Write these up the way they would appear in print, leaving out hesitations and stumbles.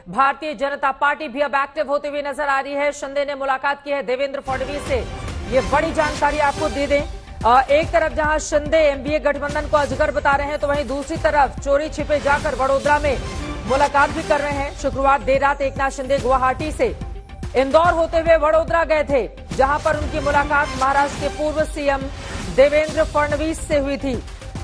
Bharatiya Janata party भी अब active होते हुए नजर आ रही है। शिंदे ने मुलाकात की है देवेंद्र फडणवीस से, ये बड़ी जानकारी आपको दे दें। एक तरफ जहां शिंदे एमबीए गठबंधन को अजगर बता रहे हैं, तो वहीं दूसरी तरफ चोरी छिपे जाकर वडोदरा में मुलाकात भी कर रहे हैं। शुक्रवार देर रात एकनाथ शिंदे गुवाहाटी से इंदौर होते हुए वडोदरा गए थे, जहां पर उनकी मुलाकात महाराष्ट्र के पूर्व सीएम देवेंद्र फडणवीस से हुई थी।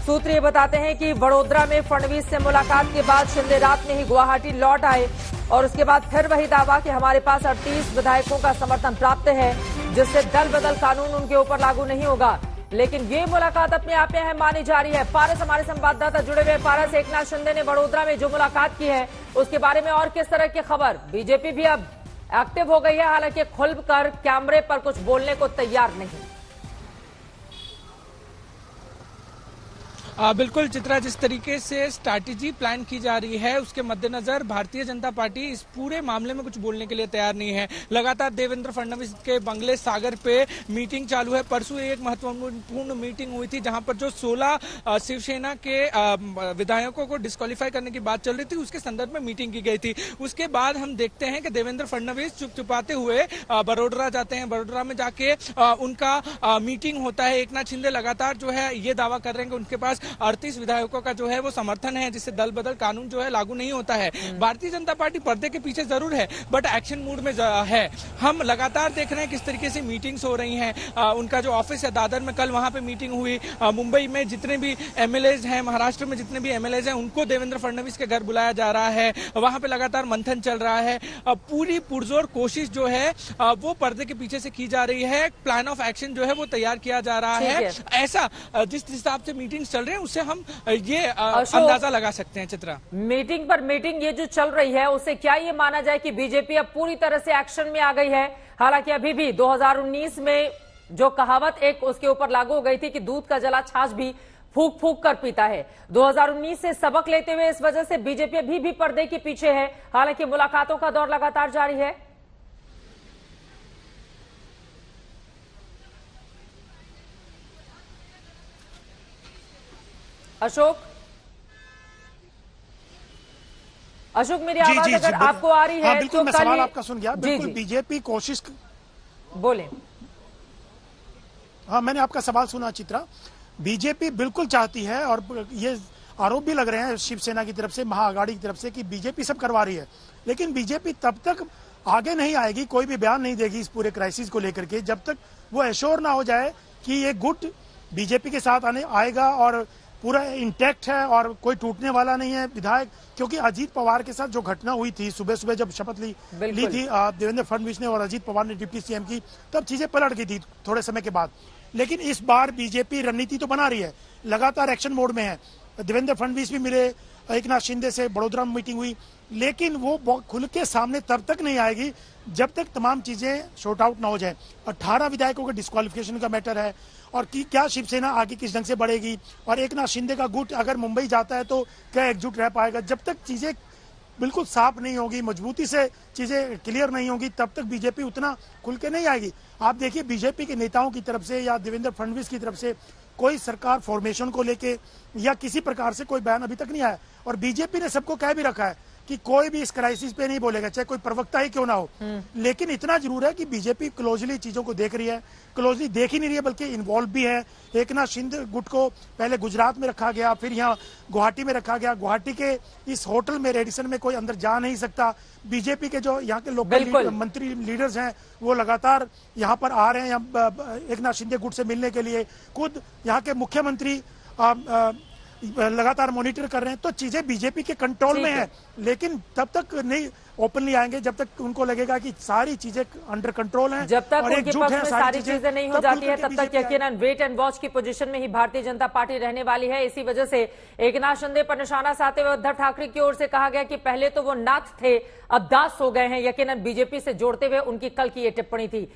सूत्र ये बताते हैं कि वडोदरा में फडणवीस से मुलाकात के बाद शिंदे रात में ही गुवाहाटी लौट आए और उसके बाद फिर वही दावा कि हमारे पास 38 विधायकों का समर्थन प्राप्त है, जिससे दल बदल कानून उनके ऊपर लागू नहीं होगा। लेकिन ये मुलाकात अपने आप में अहम मानी जा रही है। पारस हमारे संवाददाता जुड़े हुए। पारस, एकनाथ शिंदे ने वडोदरा में जो मुलाकात की है उसके बारे में और किस तरह की खबर? बीजेपी भी अब एक्टिव हो गई है, हालांकि खुलकर कैमरे पर कुछ बोलने को तैयार नहीं। बिल्कुल चित्रा, जिस तरीके से स्ट्रैटेजी प्लान की जा रही है उसके मद्देनजर भारतीय जनता पार्टी इस पूरे मामले में कुछ बोलने के लिए तैयार नहीं है। लगातार देवेंद्र फडणवीस के बंगले सागर पे मीटिंग चालू है। परसों एक महत्वपूर्ण मीटिंग हुई थी जहां पर जो 16 शिवसेना के विधायकों को डिस्क्वालीफाई करने की बात चल रही थी, उसके संदर्भ में मीटिंग की गई थी। उसके बाद हम देखते हैं कि देवेंद्र फडणवीस चुपचुपाते हुए बड़ोदरा जाते हैं। बड़ोदरा में जाके उनका मीटिंग होता है। एकनाथ शिंदे लगातार जो है ये दावा कर रहे हैं कि उनके पास 38 विधायकों का जो है वो समर्थन है, जिससे दल बदल कानून जो है लागू नहीं होता है। भारतीय जनता पार्टी पर्दे के पीछे जरूर है, बट एक्शन मूड में है। हम लगातार देख रहे हैं किस तरीके से मीटिंग्स हो रही हैं। उनका जो ऑफिस है दादर में, कल वहां पे मीटिंग हुई। मुंबई में जितने भी एमएलएज हैं, महाराष्ट्र में जितने भी एमएलएज हैं, उनको देवेंद्र फडणवीस के घर बुलाया जा रहा है। वहां पे लगातार मंथन चल रहा है। पूरी पुरजोर कोशिश जो है वो पर्दे के पीछे से की जा रही है। प्लान ऑफ एक्शन जो है वो तैयार किया जा रहा है। ऐसा जिस हिसाब से मीटिंग्स चल रहे हैं उससे हम ये अंदाजा लगा सकते हैं। चित्रा, मीटिंग पर मीटिंग ये जो चल रही है उससे क्या ये माना जाए कि बीजेपी अब पूरी तरह से एक्शन में आ गई है? हालांकि अभी भी 2019 में जो कहावत एक उसके ऊपर लागू हो गई थी कि दूध का जला छाछ भी फूक फूक कर पीता है, 2019 से सबक लेते हुए इस वजह से बीजेपी अभी भी पर्दे के पीछे है। हालांकि मुलाकातों का दौर लगातार जारी है। अशोक, मेरी आवाज अगर आपको आ रही है बिल्कुल, तो मैं सवाल आपका सुन गया। बिल्कुल बीजेपी कोशिश बोले। हाँ, मैंने आपका सवाल सुना चित्रा। बीजेपी बिल्कुल चाहती है और ये आरोप भी लग रहे हैं शिवसेना की तरफ से, महाअघाड़ी की तरफ से, कि बीजेपी सब करवा रही है। लेकिन बीजेपी तब तक आगे नहीं आएगी, कोई भी बयान नहीं देगी इस पूरे क्राइसिस को लेकर के, जब तक वो एश्योर ना हो जाए कि ये गुट बीजेपी के साथ आएगा और पूरा इंटैक्ट है और कोई टूटने वाला नहीं है विधायक। क्योंकि अजीत पवार के साथ जो घटना हुई थी, सुबह सुबह जब शपथ ली थी देवेंद्र फडणवीस ने और अजीत पवार ने डिप्टी सीएम की, तब चीजें पलट गई थी थोड़े समय के बाद। लेकिन इस बार बीजेपी रणनीति तो बना रही है, लगातार एक्शन मोड में है। देवेंद्र फडणवीस भी मिले, एकनाथ शिंदे से बड़ोदरा में मीटिंग हुई, लेकिन वो खुल के सामने तब तक नहीं आएगी जब तक तमाम चीजें शॉर्ट आउट ना हो जाए। 18 विधायकों का डिस्क्वालिफिकेशन का मैटर है और कि क्या शिवसेना आगे किस ढंग से बढ़ेगी, और एकनाथ शिंदे का गुट अगर मुंबई जाता है तो क्या एकजुट रह पाएगा। जब तक चीजें बिल्कुल साफ नहीं होगी, मजबूती से चीजें क्लियर नहीं होगी, तब तक बीजेपी उतना खुल के नहीं आएगी। आप देखिए बीजेपी के नेताओं की तरफ से या देवेंद्र फडणवीस की तरफ से कोई सरकार फॉर्मेशन को लेके या किसी प्रकार से कोई बयान अभी तक नहीं आया। और बीजेपी ने सबको कह भी रखा है कि कोई भी इस क्राइसिस पे नहीं बोलेगा, चाहे कोई प्रवक्ता ही क्यों ना हो। लेकिन इतना जरूर है कि बीजेपी क्लोजली चीजों को देख रही है, क्लोजली देख ही नहीं रही है बल्कि इन्वॉल्व भी है। एकनाथ शिंदे गुट को पहले गुजरात में रखा गया, फिर यहाँ गुवाहाटी में रखा गया। गुवाहाटी के इस होटल में, रेडिसन में कोई अंदर जा नहीं सकता। बीजेपी के जो यहाँ के लोकल मंत्री लीडर्स हैं वो लगातार यहाँ पर आ रहे हैं एकनाथ शिंदे गुट से मिलने के लिए। खुद यहाँ के मुख्यमंत्री लगातार मॉनिटर कर रहे हैं। तो चीजें बीजेपी के कंट्रोल में है, लेकिन तब तक नहीं ओपनली आएंगे जब तक उनको लगेगा कि सारी चीजें अंडर कंट्रोल हैं। जब तक उनके पक्ष में सारी चीजें नहीं हो जाती है तब तक यकीनन वेट एंड वॉच की पोजीशन में ही भारतीय जनता पार्टी रहने वाली है। इसी वजह से एकनाथ शिंदे पर निशाना साधते हुए उद्धव ठाकरे की ओर से कहा गया कि पहले तो वो नाथ थे, अब दास हो गए हैं। यकीनन बीजेपी से जोड़ते हुए उनकी कल की ये टिप्पणी थी।